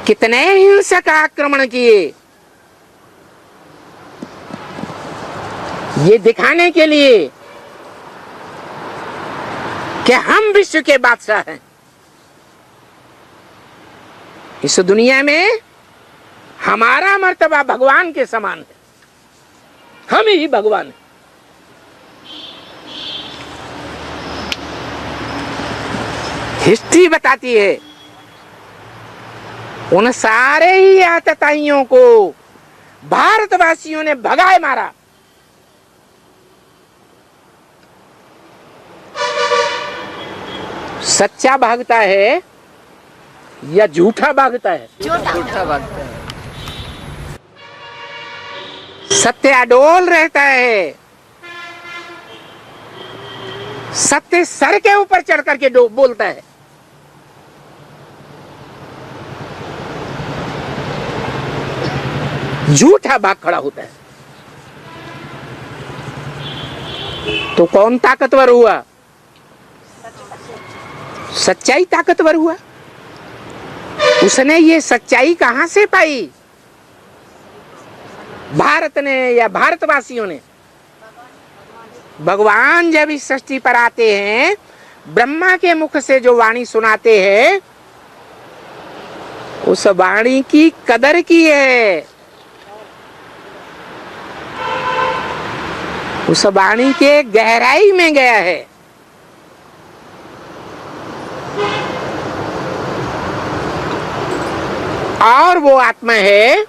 कितने हिंसक आक्रमण किए, ये दिखाने के लिए कि हम विश्व के बादशाह हैं। इस दुनिया में हमारा मर्तबा भगवान के समान है, हम ही भगवान हैं। हिस्ट्री बताती है उन सारे ही आतताइयों को भारतवासियों ने भगाए मारा। सच्चा भागता है या झूठा भागता है? झूठा भागता है। सत्य अडोल रहता है, सत्य सर के ऊपर चढ़ करके बोलता है। झूठा भाग खड़ा होता है। तो कौन ताकतवर हुआ? सच्चाई ताकतवर हुआ। उसने ये सच्चाई कहां से पाई? भारत ने या भारतवासियों ने? भगवान जब इस सृष्टि पर आते हैं, ब्रह्मा के मुख से जो वाणी सुनाते हैं, उस वाणी की कदर की है, उस वाणी के गहराई में गया है। और वो आत्मा है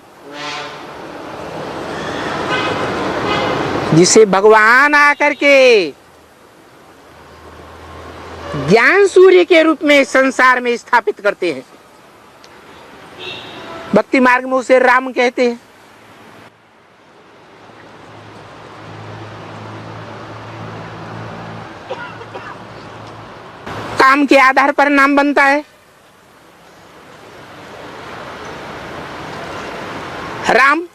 जिसे भगवान आकर के ज्ञान सूर्य के रूप में संसार में स्थापित करते हैं। भक्ति मार्ग में उसे राम कहते हैं। काम के आधार पर नाम बनता है। राम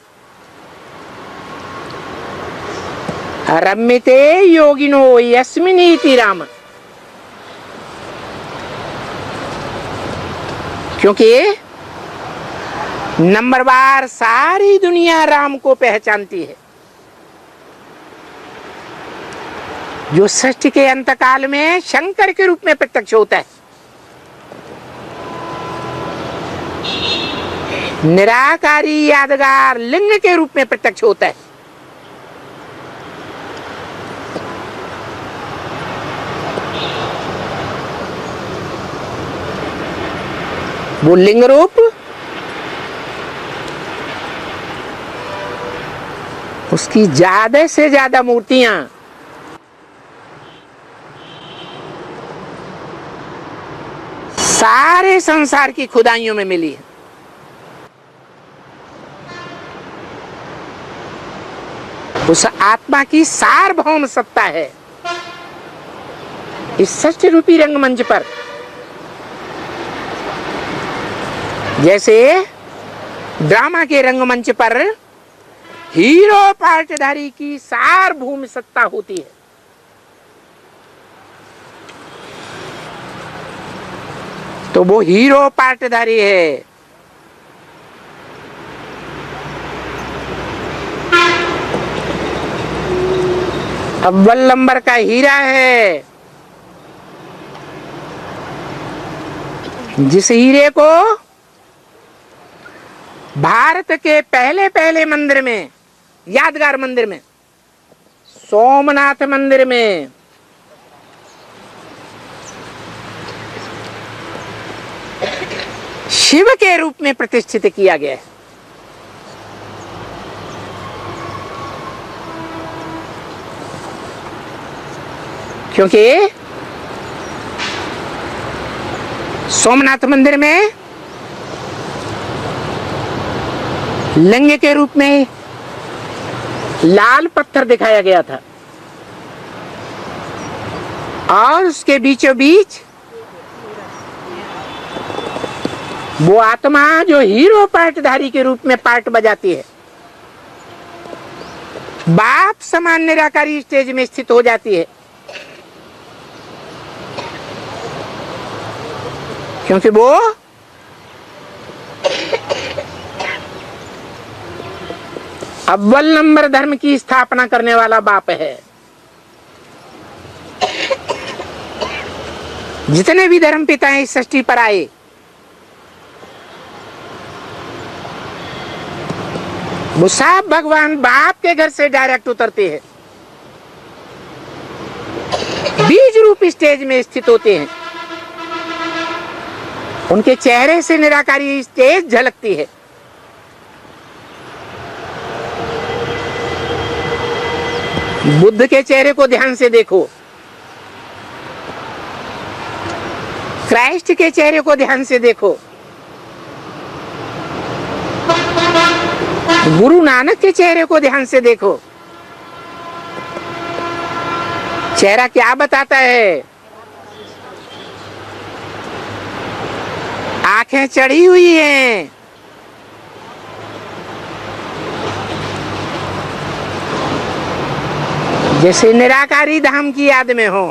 रम्यते योगिनो यस्मिनीति राम, क्योंकि नंबरवार सारी दुनिया राम को पहचानती है। जो सृष्टि के अंत काल में शंकर के रूप में प्रत्यक्ष होता है, निराकारी यादगार लिंग के रूप में प्रत्यक्ष होता है। वो लिंग रूप उसकी ज्यादा से ज्यादा मूर्तियां सारे संसार की खुदाइयों में मिली है। उस आत्मा की सार्वभौम सत्ता है इस सृष्टि रूपी रंगमंच पर। जैसे ड्रामा के रंगमंच पर हीरो पार्टधारी की सार्वभौम सत्ता होती है, तो वो हीरो पार्टधारी है। अव्वल नंबर का हीरा है। जिस हीरे को भारत के पहले पहले मंदिर में, यादगार मंदिर में, सोमनाथ मंदिर में शिव के रूप में प्रतिष्ठित किया गया है। क्योंकि सोमनाथ मंदिर में लिंग के रूप में लाल पत्थर दिखाया गया था और उसके बीचों बीच वो आत्मा जो हीरो पार्टधारी के रूप में पार्ट बजाती है, बाप समान निराकारी स्टेज में स्थित हो जाती है। क्योंकि वो अव्वल नंबर धर्म की स्थापना करने वाला बाप है। जितने भी धर्म पिता इस सृष्टि पर आए, वो सब भगवान बाप के घर से डायरेक्ट उतरते हैं, बीज रूप स्टेज में स्थित होते हैं। उनके चेहरे से निराकारी स्टेज झलकती है। बुद्ध के चेहरे को ध्यान से देखो, क्राइस्ट के चेहरे को ध्यान से देखो, गुरु नानक के चेहरे को ध्यान से देखो। चेहरा क्या बताता है? आंखें चढ़ी हुई हैं, जैसे निराकारी धाम की याद में हो।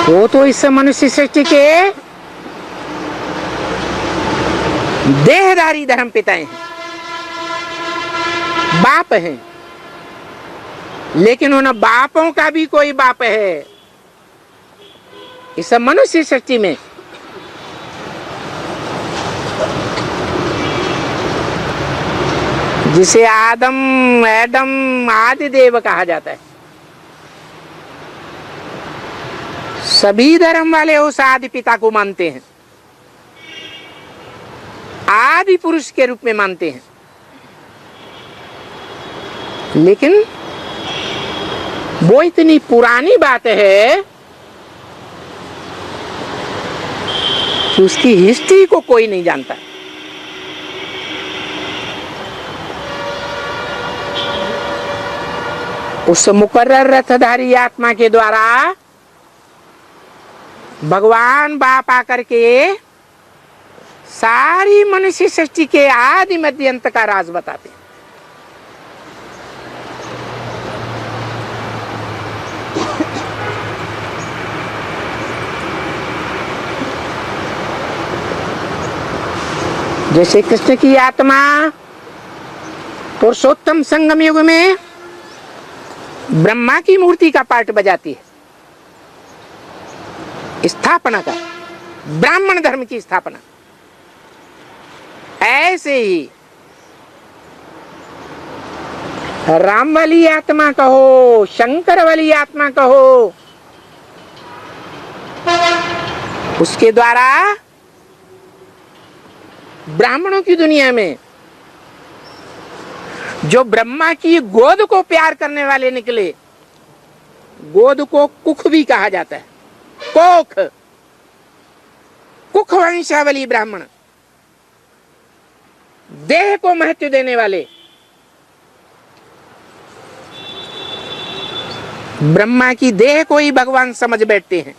वो तो इस मनुष्य सृष्टि के देहधारी धर्म पिताएं हैं, बाप हैं, लेकिन उन बापों का भी कोई बाप है इस मनुष्य सृष्टि में। जिसे आदम एडम आदि देव कहा जाता है। सभी धर्म वाले उस आदि पिता को मानते हैं, आदि पुरुष के रूप में मानते हैं, लेकिन वो इतनी पुरानी बात है कि उसकी हिस्ट्री को कोई नहीं जानता। उस मुकर्रर रथधारी आत्मा के द्वारा भगवान बाप आकर के सारी मनुष्य सृष्टि के आदि मध्य अंत का राज बताते हैं। जैसे कृष्ण की आत्मा पुरुषोत्तम संगम युग में ब्रह्मा की मूर्ति का पार्ट बजाती है, स्थापना का, ब्राह्मण धर्म की स्थापना, ऐसे ही राम वाली आत्मा कहो, शंकर वाली आत्मा कहो, उसके द्वारा ब्राह्मणों की दुनिया में जो ब्रह्मा की गोद को प्यार करने वाले निकले, गोद को कुख भी कहा जाता है, कोख, कुख वंशावली ब्राह्मण, देह को महत्व देने वाले, ब्रह्मा की देह को ही भगवान समझ बैठते हैं।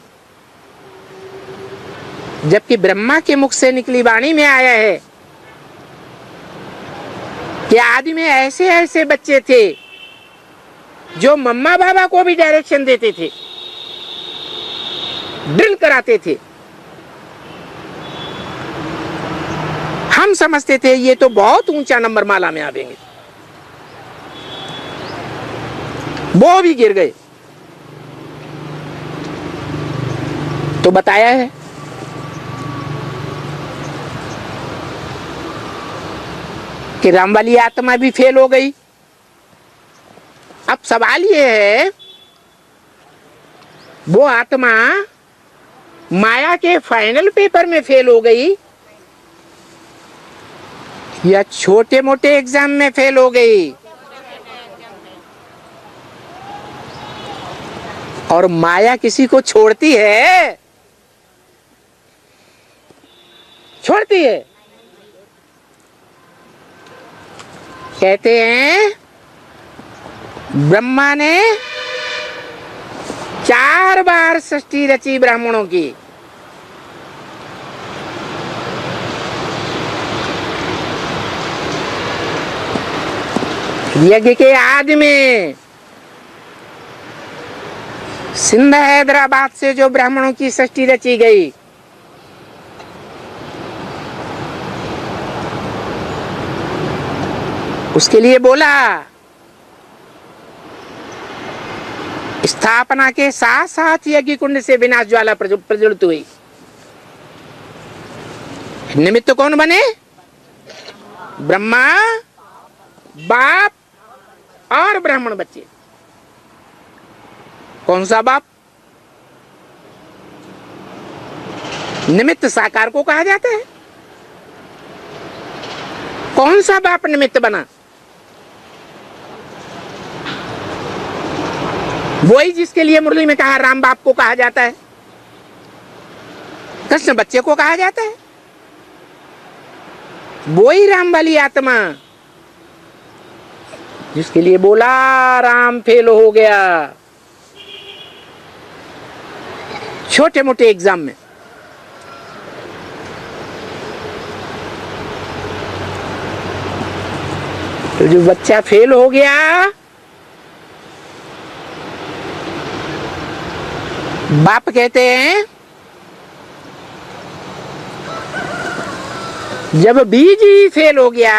जबकि ब्रह्मा के मुख से निकली वाणी में आया है कि आदि में ऐसे ऐसे बच्चे थे जो मम्मा बाबा को भी डायरेक्शन देते थे, ड्रिल कराते थे। हम समझते थे ये तो बहुत ऊंचा नंबर माला में आवेंगे, वो भी गिर गए। तो बताया है कि राम वाली आत्मा भी फेल हो गई। अब सवाल ये है, वो आत्मा माया के फाइनल पेपर में फेल हो गई या छोटे मोटे एग्जाम में फेल हो गई? और माया किसी को छोड़ती है? छोड़ती है? कहते हैं ब्रह्मा ने 4 बार सृष्टि रची ब्राह्मणों की। यज्ञ के आदि में सिंध हैदराबाद से जो ब्राह्मणों की सृष्टि रची गई, उसके लिए बोला स्थापना के साथ साथ यज्ञ कुंड से विनाश ज्वाला प्रज्वलित हुई। निमित्त कौन बने? ब्रह्मा, बाप और ब्राह्मण बच्चे। कौन सा बाप? निमित्त साकार को कहा जाता है। कौन सा बाप निमित्त बना? वही जिसके लिए मुरली में कहा राम बाप को कहा जाता है, कृष्ण बच्चे को कहा जाता है। वही राम वाली आत्मा जिसके लिए बोला राम फेल हो गया छोटे मोटे एग्जाम में। तो जो बच्चा फेल हो गया, बाप कहते हैं जब बीज ही फेल हो गया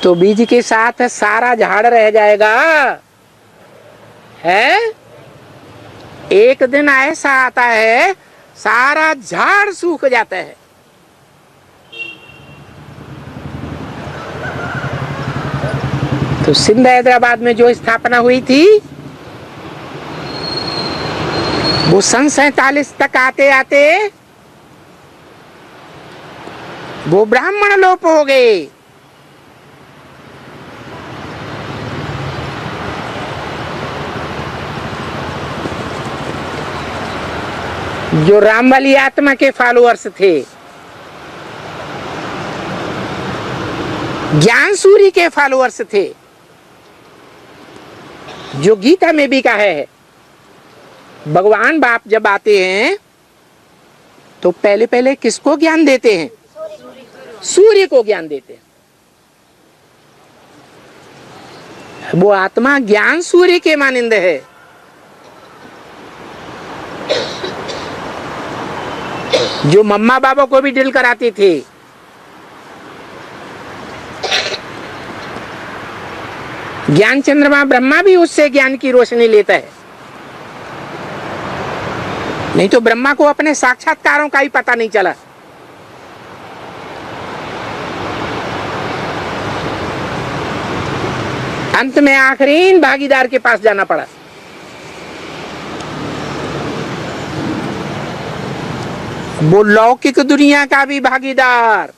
तो बीज के साथ सारा झाड़ रह जाएगा। है एक दिन ऐसा आता है सारा झाड़ सूख जाता है। तो सिंध हैदराबाद में जो स्थापना हुई थी वो सन 47 तक आते आते वो ब्राह्मण लोप हो गए। जो राम वाली आत्मा के फॉलोअर्स थे, ज्ञान सूर्य के फॉलोअर्स थे, जो गीता में भी कहा है भगवान बाप जब आते हैं तो पहले पहले किसको ज्ञान देते हैं? सूर्य को ज्ञान देते हैं। वो आत्मा ज्ञान सूर्य के मानिंद है। जो मम्मा बाबा को भी ड्रिल कराती थी, ज्ञान चंद्रमा ब्रह्मा भी उससे ज्ञान की रोशनी लेता है। नहीं तो ब्रह्मा को अपने साक्षात्कारों का ही पता नहीं चला। अंत में आखिरी भागीदार के पास जाना पड़ा। वो लौकिक दुनिया का भी भागीदार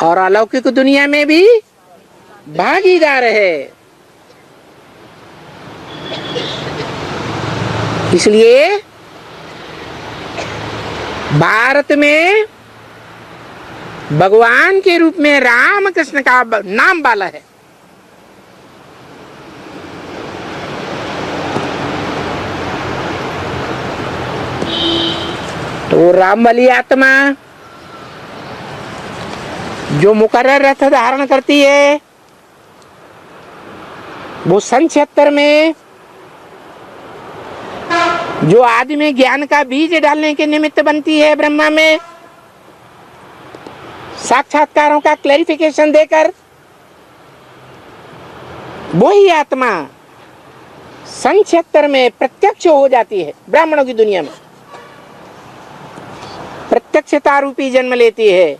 और अलौकिक दुनिया में भी भागीदार है। इसलिए भारत में भगवान के रूप में राम कृष्ण का नाम वाला है। तो राम वाली आत्मा जो मुकर्रर रथ धारण करती है, वो सन 76 में जो आदि में ज्ञान का बीज डालने के निमित्त बनती है, ब्रह्मा में साक्षात्कारों का क्लैरिफिकेशन देकर, वही आत्मा सन 76 में प्रत्यक्ष हो जाती है। ब्राह्मणों की दुनिया में प्रत्यक्षता रूपी जन्म लेती है।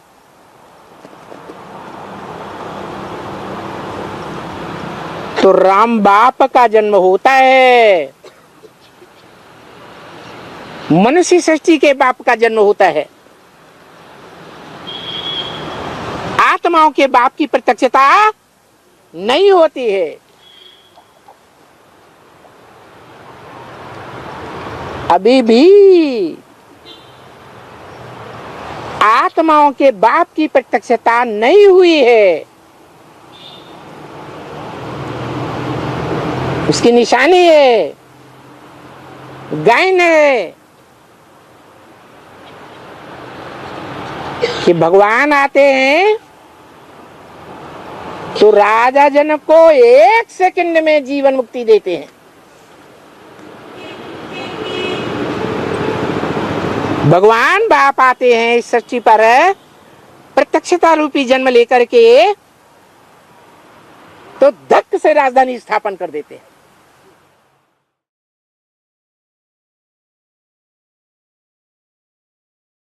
तो राम बाप का जन्म होता है, मनुष्य सृष्टि के बाप का जन्म होता है। आत्माओं के बाप की प्रत्यक्षता नहीं होती है। अभी भी आत्माओं के बाप की प्रत्यक्षता नहीं हुई है। उसकी निशानी है, गायन है कि भगवान आते हैं तो राजा जनक को 1 सेकंड में जीवन मुक्ति देते हैं। भगवान बाप आते हैं इस सृष्टि पर प्रत्यक्षता रूपी जन्म लेकर के, तो धक्क से राजधानी स्थापन कर देते हैं।